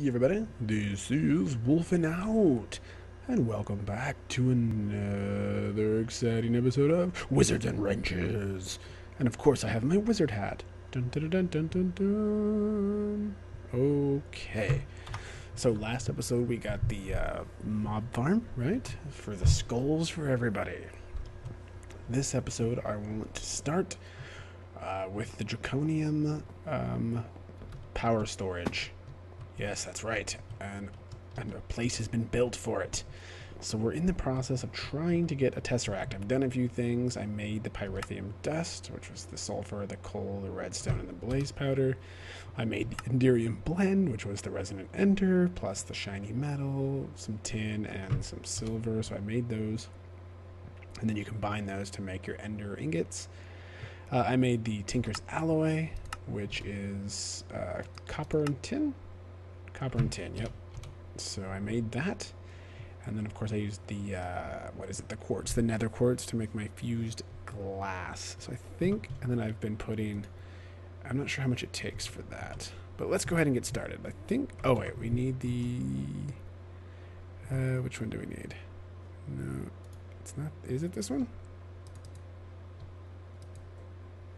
everybody, this is Wolfing Out, and welcome back to another exciting episode of Wizards and Wrenches. And of course I have my wizard hat. Dun dun dun dun dun dun. Okay, so last episode we got the mob farm, right? For the skulls for everybody. This episode I want to start with the Draconic power storage. Yes, that's right. And a place has been built for it. So we're in the process of trying to get a Tesseract. I've done a few things. I made the pyrithium dust, which was the sulfur, the coal, the redstone, and the blaze powder. I made the enderium blend, which was the resonant ender, plus the shiny metal, some tin, and some silver. So I made those. And then you combine those to make your ender ingots. I made the Tinker's Alloy, which is copper and tin. Copper and tin, yep. So I made that. And then, of course, I used the, the quartz, the nether quartz to make my fused glass. So I think, and then I've been putting, I'm not sure how much it takes for that. But let's go ahead and get started. I think, oh wait, we need the, which one do we need? No, it's not, is it this one?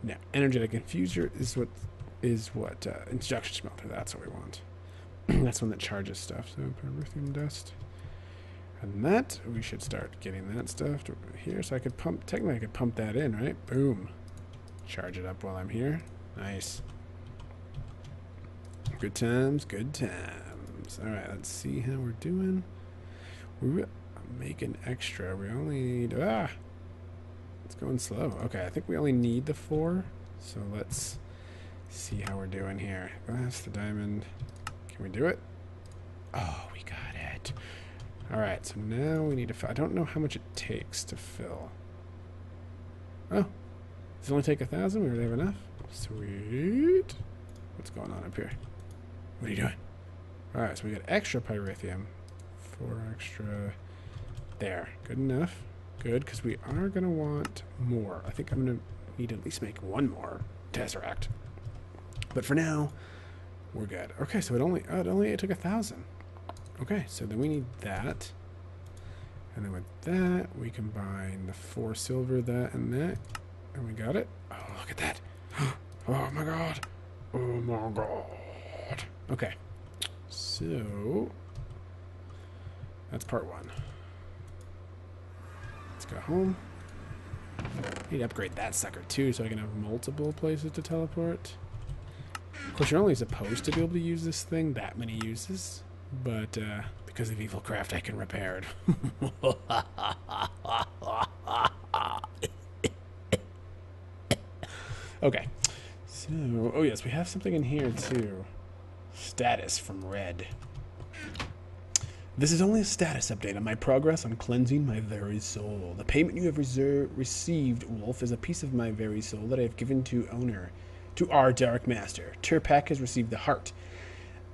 No, energetic infuser is what, injection smelter, that's what we want. That's one that charges stuff. So pyrithium dust, and that we should start getting that stuff here. So I could pump. Technically, I could pump that in, right? Boom. Charge it up while I'm here. Nice. Good times. Good times. All right. Let's see how we're doing. We're making extra. We only need. It's going slow. Okay. I think we only need the 4. So let's see how we're doing here. Glass, the diamond. Can we do it? Oh, we got it. Alright, so now we need to fill. I don't know how much it takes to fill. Oh, does it only take 1,000? We already have enough. Sweet. What's going on up here? What are you doing? Alright, so we got extra pyrithium. 4 extra. There. Good enough. Good, because we are going to want more. I think I'm going to need to at least make 1 more Tesseract. But for now, we're good. Okay, so it only took 1,000. Okay, so then we need that. And then with that, we combine the 4 silver, that, and that. And we got it. Oh, look at that. Oh my god. Oh my god. Okay. So, that's part 1. Let's go home. I need to upgrade that sucker too so I can have multiple places to teleport. Of course, you're only supposed to be able to use this thing that many uses, but because of evil craft, I can repair it. Okay, so, oh yes, we have something in here too. Status from Red. This is only a status update on my progress on cleansing my very soul. The payment you have received, Wolf, is a piece of my very soul that I have given to our Dark Master. Tirpak has received the heart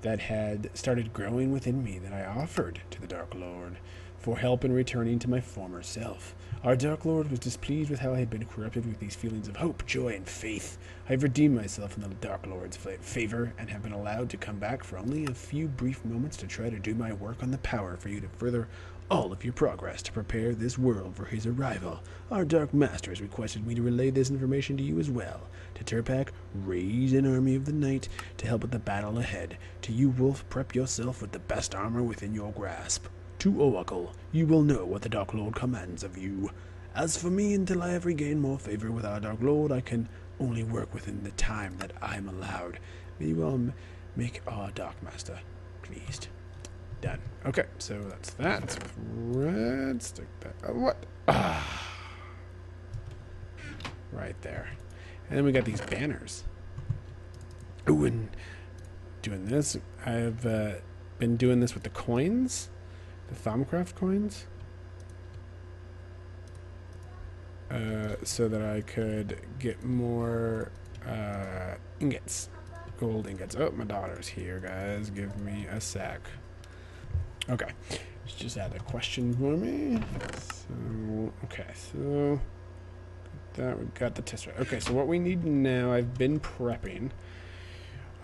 that had started growing within me that I offered to the Dark Lord for help in returning to my former self. Our Dark Lord was displeased with how I had been corrupted with these feelings of hope, joy, and faith. I have redeemed myself in the Dark Lord's favor and have been allowed to come back for only a few brief moments to try to do my work on the power for you to further all of your progress to prepare this world for his arrival. Our Dark Master has requested me to relay this information to you as well. To Tirpak, raise an army of the night to help with the battle ahead. To you, Wolf, prep yourself with the best armor within your grasp. To Oracle, you will know what the Dark Lord commands of you. As for me, until I have regained more favor with our Dark Lord, I can only work within the time that I am allowed. May you all make our Dark Master pleased. Done. Okay, so that's that. So red, stick that. Oh, what? Right there. And then we got these banners. Ooh, and doing this, I've been doing this with the coins, the Thaumcraft coins, so that I could get more ingots, gold ingots. Oh, my daughter's here, guys. Give me a sec. Okay, let's just add a question for me. So, okay, so that we got the Tesseract. Okay, so what we need now, I've been prepping.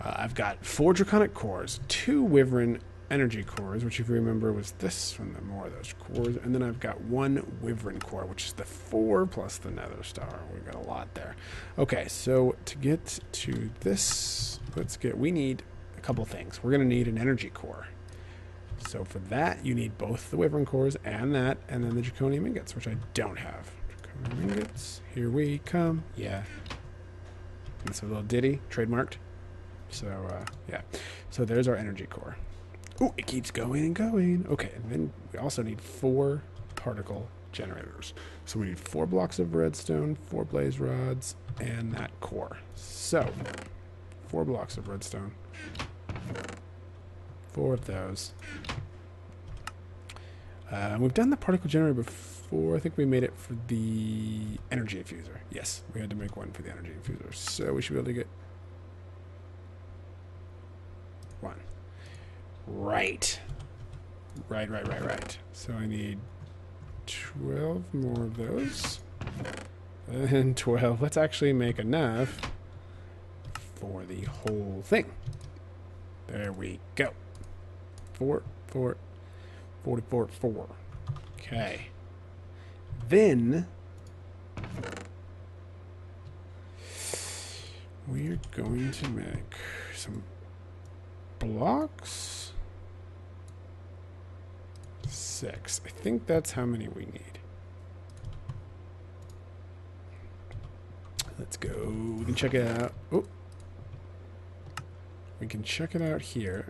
I've got 4 Draconic cores, 2 Wyvern energy cores, which if you remember was this one, the more of those cores, and then I've got 1 Wyvern core, which is the 4 plus the Nether Star. We've got a lot there. Okay, so to get to this, we need a couple things. We're going to need an energy core. So for that, you need both the Wyvern cores and that, and then the Draconium ingots, which I don't have. Draconium ingots, here we come. Yeah. That's a little ditty, trademarked. So, yeah. So there's our energy core. Ooh, it keeps going and going. Okay, and then we also need 4 particle generators. So we need 4 blocks of redstone, 4 blaze rods, and that core. So, 4 blocks of redstone. 4 of those. We've done the particle generator before. I think we made it for the energy infuser. Yes, we had to make one for the energy infuser. So we should be able to get 1. Right. Right. So I need 12 more of those. And 12. Let's actually make enough for the whole thing. There we go. 4, 44, 4. Okay. Then we're going to make some blocks. 6. I think that's how many we need. Let's go. We can check it out. Oh. We can check it out here.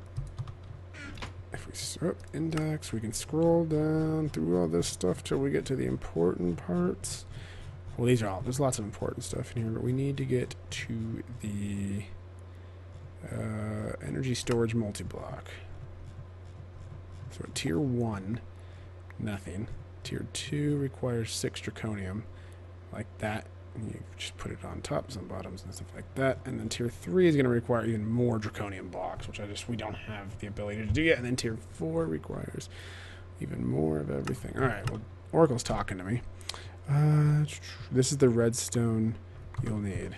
If we index, we can scroll down through all this stuff till we get to the important parts. Well, there's lots of important stuff in here, but we need to get to the energy storage multi-block. So at tier 1, nothing. Tier 2 requires 6 draconium, like that. And you just put it on tops and bottoms and stuff like that. And then tier 3 is going to require even more draconium blocks, which we don't have the ability to do yet. And then tier 4 requires even more of everything. All right, well, Oracle's talking to me. This is the redstone you'll need.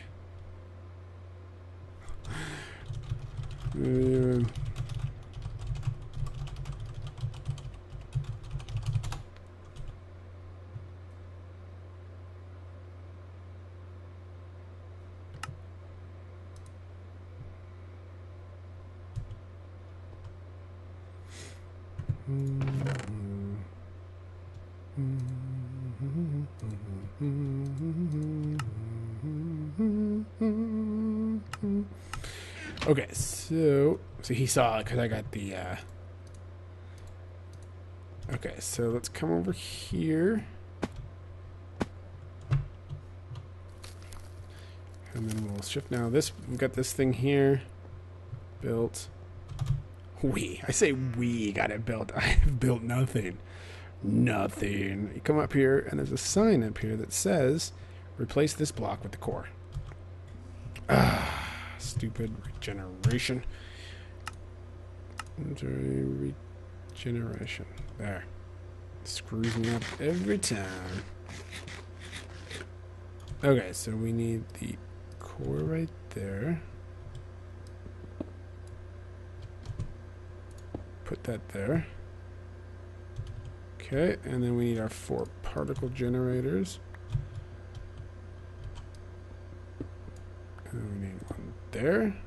Okay, so he saw it because I got the okay, so let's come over here and then we'll shift. Now we've got this thing here built. I say we got it built. I have built nothing. You come up here and there's a sign up here that says replace this block with the core. Stupid regeneration. Regeneration. There. Screws me up every time. Okay, so we need the core right there. Put that there. Okay, and then we need our 4 particle generators. And we need one there.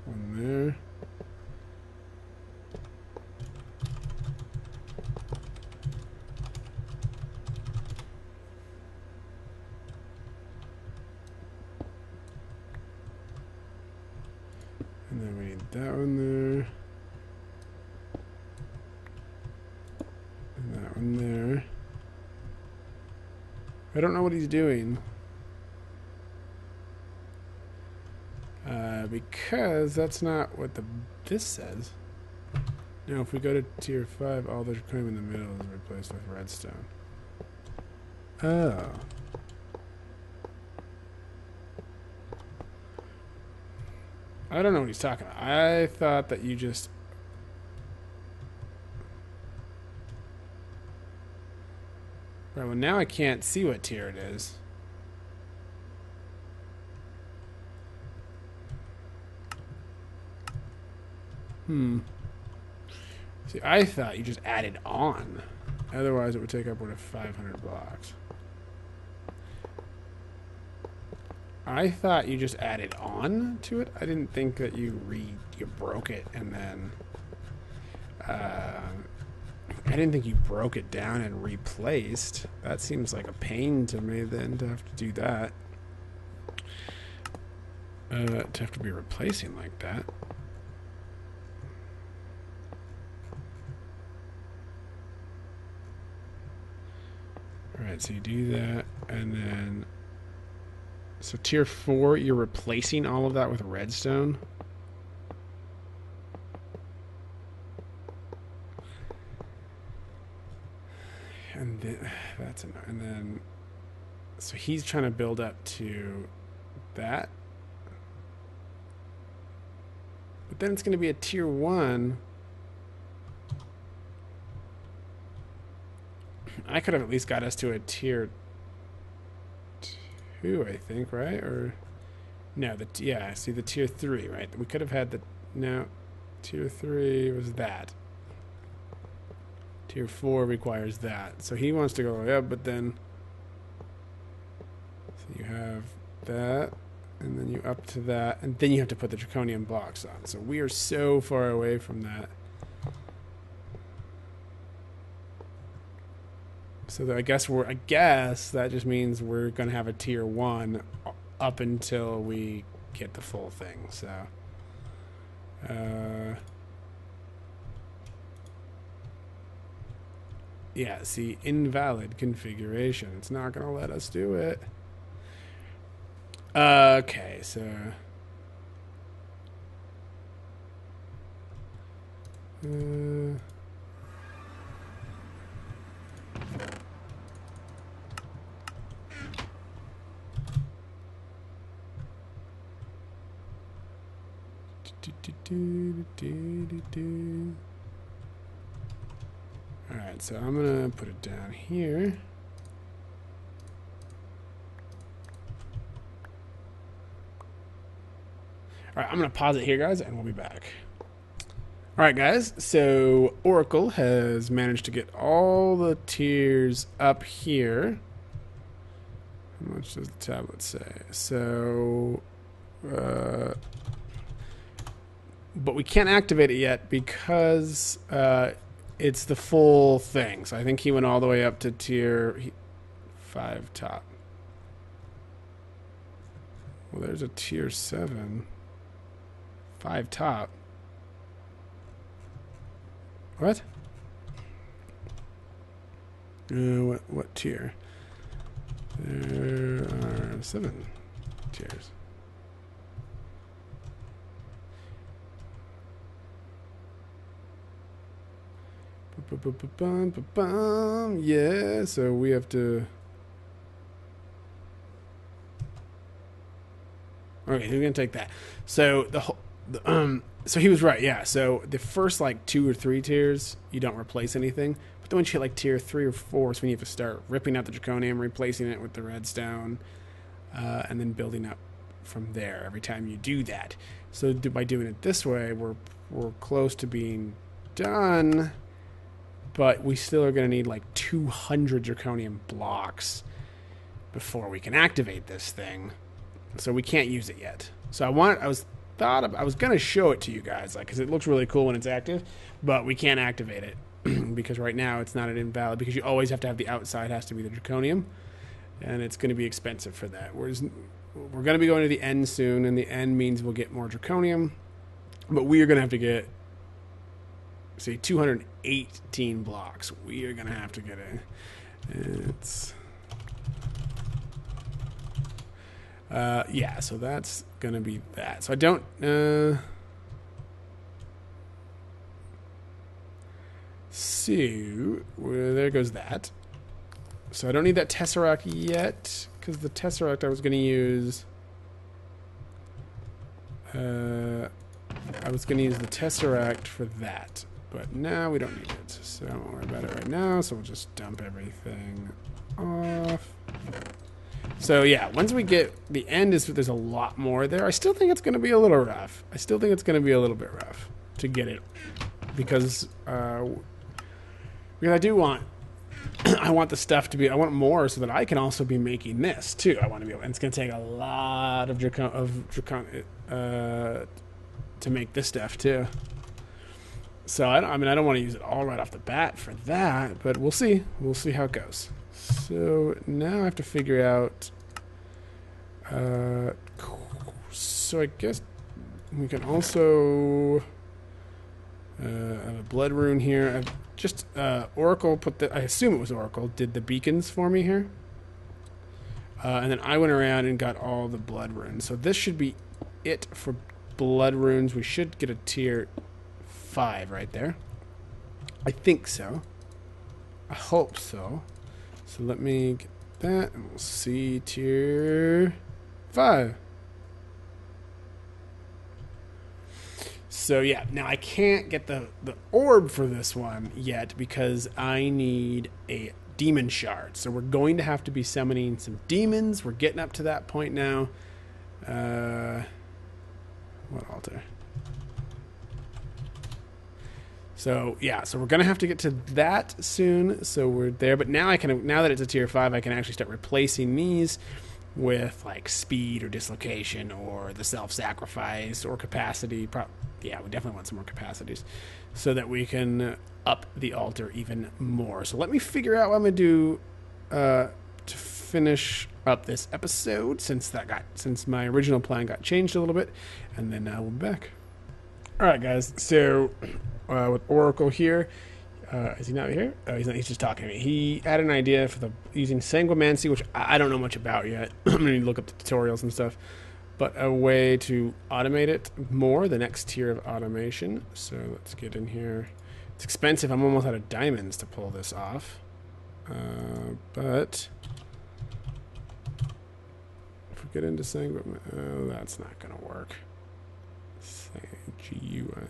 One there. And then we need that one there. And that one there. I don't know what he's doing. Because that's not what this says. Now, if we go to tier 5, all the draconium in the middle is replaced with redstone. Oh. I don't know what he's talking about. I thought that you just... Right, well, now I can't see what tier it is. See, I thought you just added on. Otherwise, it would take up what, 500 blocks. I thought you just added on to it. I didn't think that you broke it and then... I didn't think you broke it down and replaced. That seems like a pain to me then to have to do that. To have to be replacing like that. Alright, so you do that, and then... So tier 4, you're replacing all of that with redstone? And then, that's enough. And then... So he's trying to build up to that. But then it's going to be a tier 1... I could have at least got us to a tier 2, I think, right? Or no, yeah, see the tier 3, right? We could have had the tier 3 was that. Tier 4 requires that. So he wants to go up, but then so you have that, and then you up to that, and then you have to put the draconium blocks on. So we are so far away from that. So I guess that just means we're gonna have a tier 1 up until we get the full thing. So, yeah. See, invalid configuration. It's not gonna let us do it. Okay, so. Alright, so I'm gonna put it down here. Alright, I'm gonna pause it here, guys, and we'll be back. Alright, guys, so Oracle has managed to get all the tiers up here. How much does the tablet say? So, but we can't activate it yet because it's the full thing. So I think he went all the way up to tier 5 top. Well, there's a tier 7. 5 top. What? What tier? There are 7 tiers. Yeah, so we have to... Okay, we're gonna take that. So so he was right, yeah. So the first like 2 or 3 tiers, you don't replace anything. But then once you hit like tier 3 or 4, so when you have to start ripping out the draconium, replacing it with the redstone, and then building up from there every time you do that. So by doing it this way, we're close to being done. But we still are going to need like 200 draconium blocks before we can activate this thing. So we can't use it yet. So I was going to show it to you guys, like, because it looks really cool when it's active, but we can't activate it because right now it's not an invalid, because you always have to have the outside has to be the draconium, and it's going to be expensive for that. We're going to be going to the end soon, and the end means we'll get more draconium, but we are going to have to get, see, 218 blocks. We are going to have to get it. It's... yeah, so that's going to be that. So I don't... so, well, there goes that. So I don't need that Tesseract yet, because the Tesseract I was going to use... I was going to use the Tesseract for that. But now we don't need it, so don't worry about it right now. So we'll just dump everything off. So yeah, once we get the end, there's a lot more there. I still think it's going to be a little rough. I still think it's going to be a little bit rough. to get it, because I do want I want the stuff to be, I want more so that I can also be making this too. I want to be able, and it's going to take a lot of Draconic to make this stuff too. So I don't want to use it all right off the bat for that, but we'll see. We'll see how it goes. So now I have to figure out. So I guess we can also have a blood rune here. I've just Oracle put the. I assume it was Oracle did the beacons for me here, and then I went around and got all the blood runes. So this should be it for blood runes. We should get a tier 5 right there. I think so. I hope so. So let me get that, and we'll see tier 5. So yeah, now I can't get the orb for this one yet because I need a demon shard. So we're going to have to be summoning some demons. We're getting up to that point now. What altar? So yeah, so we're gonna have to get to that soon. So we're there, but now now that it's a tier 5, I can actually start replacing these with like speed or dislocation or the self-sacrifice or capacity. Yeah, we definitely want some more capacities so that we can up the altar even more. So let me figure out what I'm gonna do to finish up this episode, since my original plan got changed a little bit, and then we'll be back. All right, guys. So with Oracle here, is he not here? Oh, he's not. He's just talking to me. He had an idea for using sanguimancy, which I don't know much about yet. I'm gonna need to look up the tutorials and stuff. But a way to automate it more, the next tier of automation. So let's get in here. It's expensive. I'm almost out of diamonds to pull this off. But if we get into sanguimancy, oh, that's not gonna work. GUI.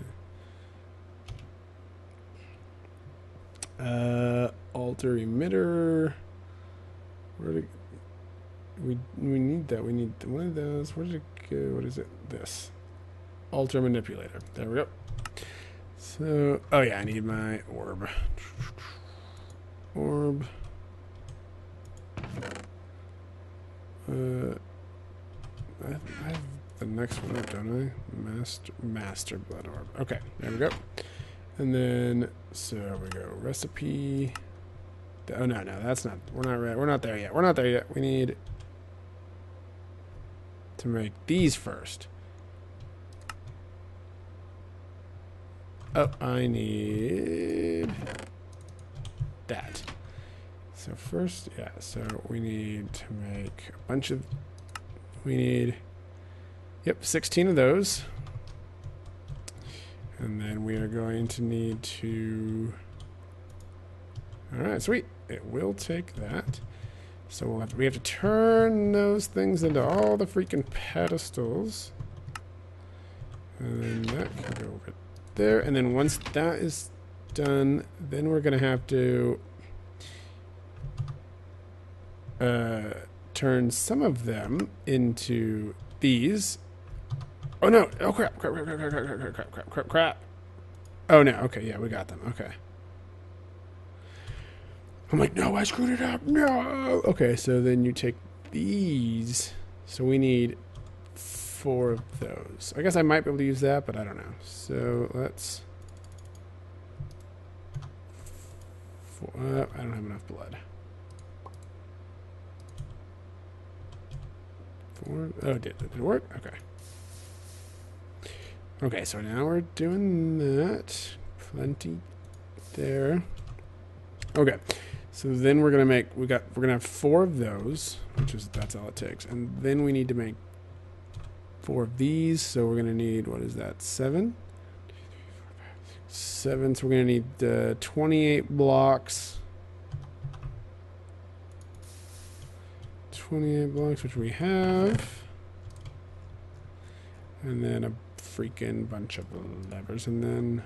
Alter emitter. We need that. We need one of those. Where did it go? What is it? This. Alter manipulator. There we go. So, oh yeah, I need my orb. Orb. I have the next one up, don't I? Master blood orb. Okay, there we go. And then, so we go recipe. Oh no, that's not. We're not there yet. We're not there yet. We need to make these first. Oh, I need that. So first, yeah. So we need to make a bunch of. We need. Yep, 16 of those. And then we are going to need to. All right, sweet. It will take that. So we have to turn those things into all the freaking pedestals. And then that can go over there. And then once that is done, then we're going to have to turn some of them into these. Oh no! Oh crap! Crap! Oh no! Okay, yeah, we got them. Okay. I'm like, no, I screwed it up. No. Okay, so then you take these. So we need 4 of those. I guess I might be able to use that, but I don't know. So let's. I don't have enough blood. 4. Oh, did it work? Okay. Okay, so now we're doing that. Plenty there. Okay, so then we're gonna make we're gonna have 4 of those, that's all it takes, and then we need to make 4 of these. So we're gonna need, what is that? 7. 7. So we're gonna need 28 blocks. 28 blocks, which we have, and then a freaking bunch of levers, and then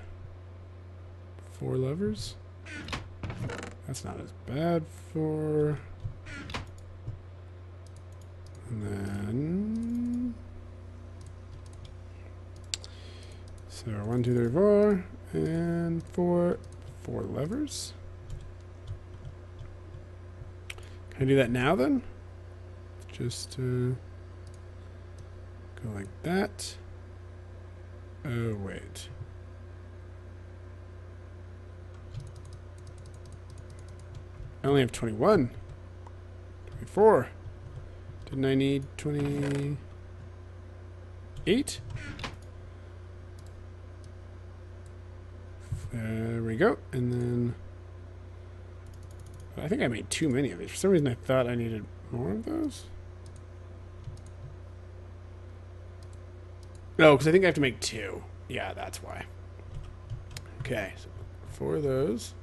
4 levers. That's not as bad for. And then So 1, 2, 3, 4, and 4 levers. Can I do that now then? Just go like that. Oh wait. I only have 21. 24. Didn't I need 28? There we go. And then I think I made too many of these. For some reason I thought I needed more of those. No, because I think I have to make 2. Yeah, that's why. Okay, so 4 of those.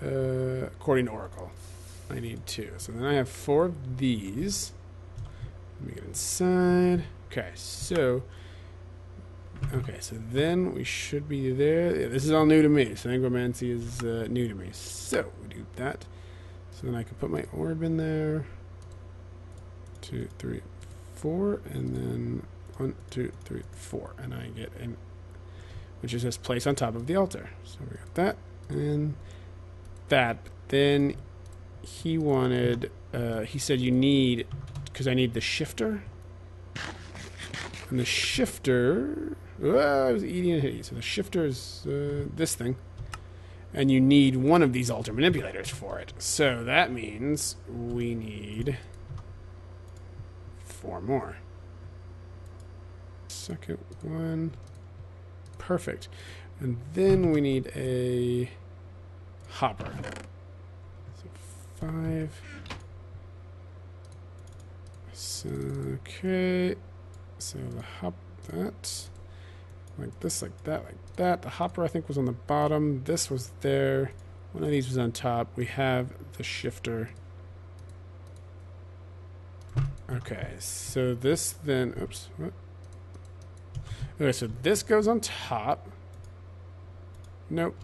According to Oracle, I need 2. So then I have 4 of these. Let me get inside. Okay, so then we should be there. Yeah, this is all new to me. Sangromancy is new to me. So we do that. So then I can put my orb in there. 2, 3, 4, and then 1, 2, 3, 4, and I get in, which is just place on top of the altar. So we got that and that. But then he wanted, he said you need, because I need the shifter, and the shifter. I was eating a hitty. So the shifter is this thing, and you need one of these altar manipulators for it. So that means we need 4 more. Second one. Perfect. And then we need a hopper. So 5. So, okay. So the hop, that. Like this, like that, like that. The hopper, I think, was on the bottom. This was there. One of these was on top. We have the shifter. Okay, so this then, oops, what? Okay, so this goes on top. Nope.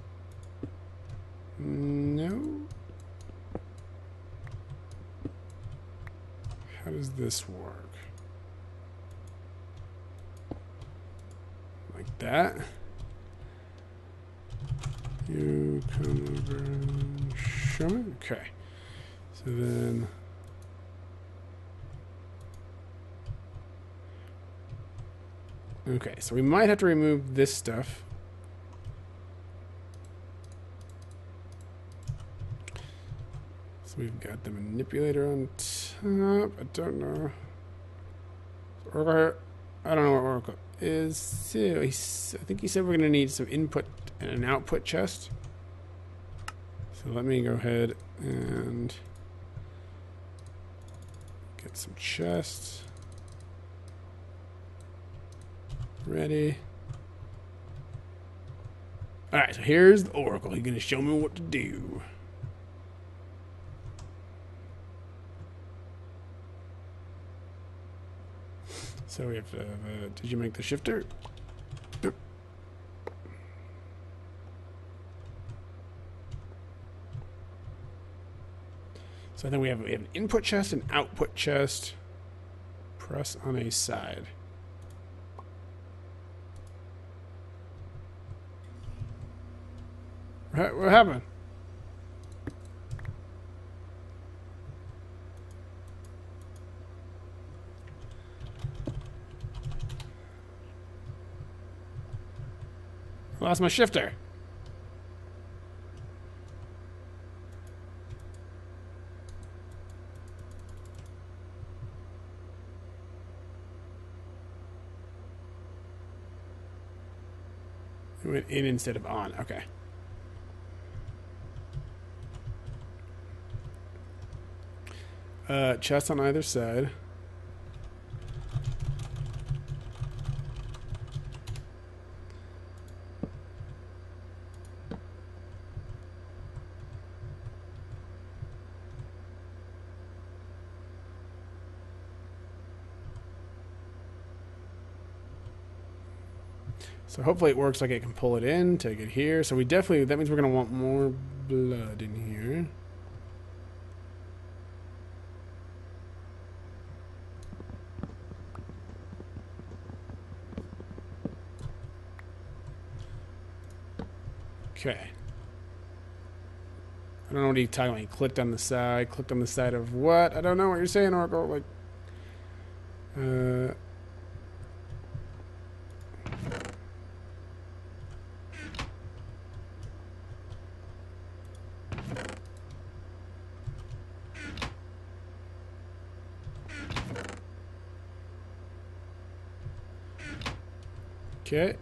No. How does this work? Like that. You come over and show me. Okay. So then. Okay, so we might have to remove this stuff. So we've got the manipulator on top. I don't know. Oracle, I don't know what Oracle is. So I think he said we're going to need some input and an output chest. So let me go ahead and get some chests. Ready. Alright, so here's the Oracle. He's going to show me what to do. So we have to did you make the shifter? Yep. So I think we have an input chest and output chest. Press on a side. What happened? I lost my shifter. It went in instead of on. Okay. Chest on either side. So hopefully it works like it can pull it in, take it here. So we definitely, that means we're going to want more blood in here. Okay. I don't know what you're talking about. He clicked on the side. Clicked on the side of what? I don't know what you're saying, Oracle. Like, okay.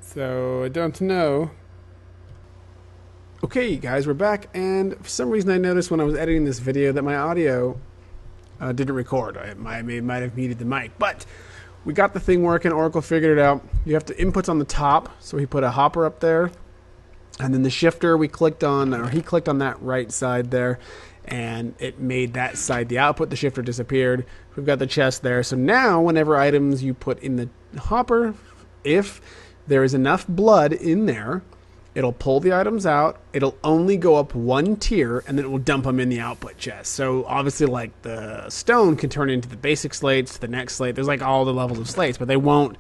So, I don't know. Okay, guys, we're back, and for some reason I noticed when I was editing this video that my audio didn't record. It might have muted the mic, but we got the thing working. Oracle figured it out. You have to inputs on the top, so he put a hopper up there, and then the shifter we clicked on, or he clicked on that right side there, and it made that side the output. The shifter disappeared. We've got the chest there, so now whenever items you put in the hopper, if there is enough blood in there, it'll pull the items out, it'll only go up one tier, and then it will dump them in the output chest. So obviously, like, the stone can turn into the basic slates, the next slate. There's like all the levels of slates, but they won't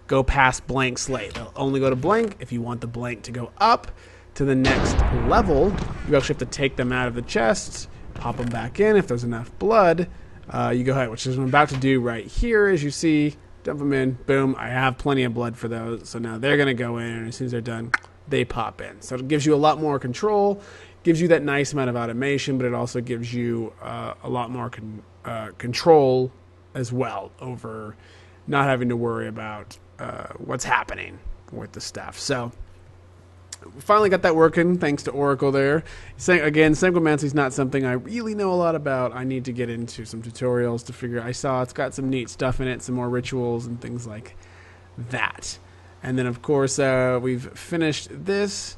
go past blank slate. They'll only go to blank. If you want the blank to go up to the next level, you actually have to take them out of the chest, pop them back in. If there's enough blood, you go ahead, which is what I'm about to do right here. As you see, dump them in, boom, I have plenty of blood for those. So now they're gonna go in, and as soon as they're done, they pop in. So it gives you a lot more control, gives you that nice amount of automation, but it also gives you a lot more control as well over not having to worry about what's happening with the stuff. So we finally got that working thanks to Oracle there. Again, Sanguimancy is not something I really know a lot about. I need to get into some tutorials to figure out. I saw it's got some neat stuff in it, some more rituals and things like that. And then, of course, we've finished this,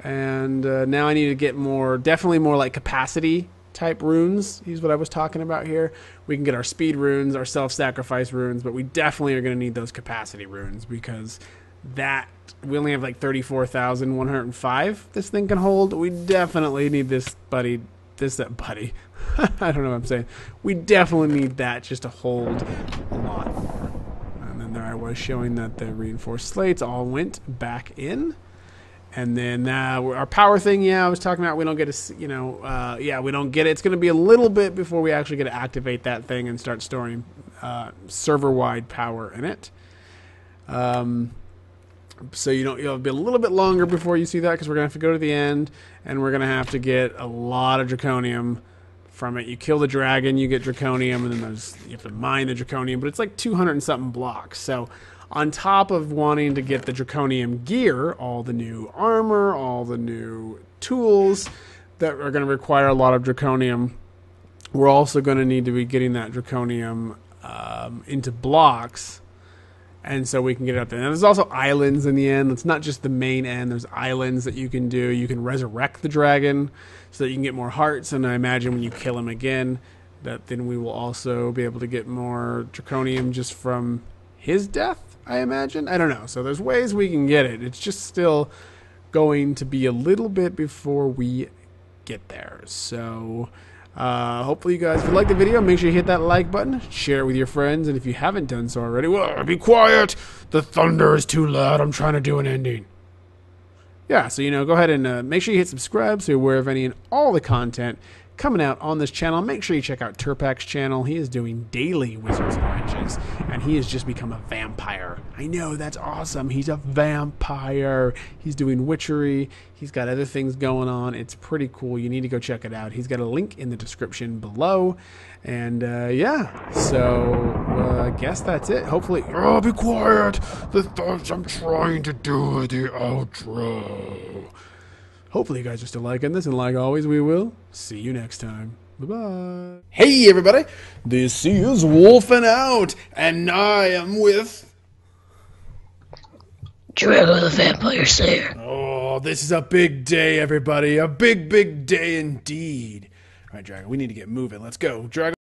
and now I need to get more, definitely more like capacity type runes. Is what I was talking about here. We can get our speed runes, our self-sacrifice runes, but we definitely are going to need those capacity runes because that we only have like 34,105 this thing can hold. We definitely need this buddy. Buddy. I don't know what I'm saying. We definitely need that just to hold a lot more. And then there I was showing that the reinforced slates all went back in. And then our power thing, yeah, I was talking about we don't get a, yeah, we don't get it. It's going to be a little bit before we actually get to activate that thing and start storing server-wide power in it. So it'll be a little bit longer before you see that because we're going to have to go to the end and we're going to have to get a lot of Draconium from it. You kill the dragon, you get Draconium, and then you have to mine the Draconium, but it's like 200 and something blocks. So on top of wanting to get the Draconium gear, all the new armor, all the new tools that are going to require a lot of Draconium, we're also going to need to be getting that Draconium into blocks. And so we can get it up there. And there's also islands in the end. It's not just the main end. There's islands that you can do. You can resurrect the dragon so that you can get more hearts. And I imagine when you kill him again, that then we will also be able to get more Draconium just from his death, I imagine. I don't know. So there's ways we can get it. It's just still going to be a little bit before we get there. So hopefully you guys, if you like the video, make sure you hit that like button, share it with your friends, and if you haven't done so already, well, be quiet, the thunder is too loud, I'm trying to do an ending. Yeah, so go ahead and make sure you hit subscribe so you're aware of any and all the content coming out on this channel. Make sure you check out Turpak's channel. He is doing daily Wizards and Wrenches, and he has just become a vampire. I know, that's awesome. He's a vampire. He's doing witchery. He's got other things going on. It's pretty cool. You need to go check it out. He's got a link in the description below. And yeah, so I guess that's it. Hopefully, oh, be quiet. I'm trying to do the outro. Hopefully you guys are still liking this, and like always, we will see you next time. Bye-bye. Hey, everybody. This is Wolfing Out, and I am with Drago the Vampire Slayer. Oh, this is a big day, everybody. A big, big day indeed. All right, Drago, we need to get moving. Let's go. Drago.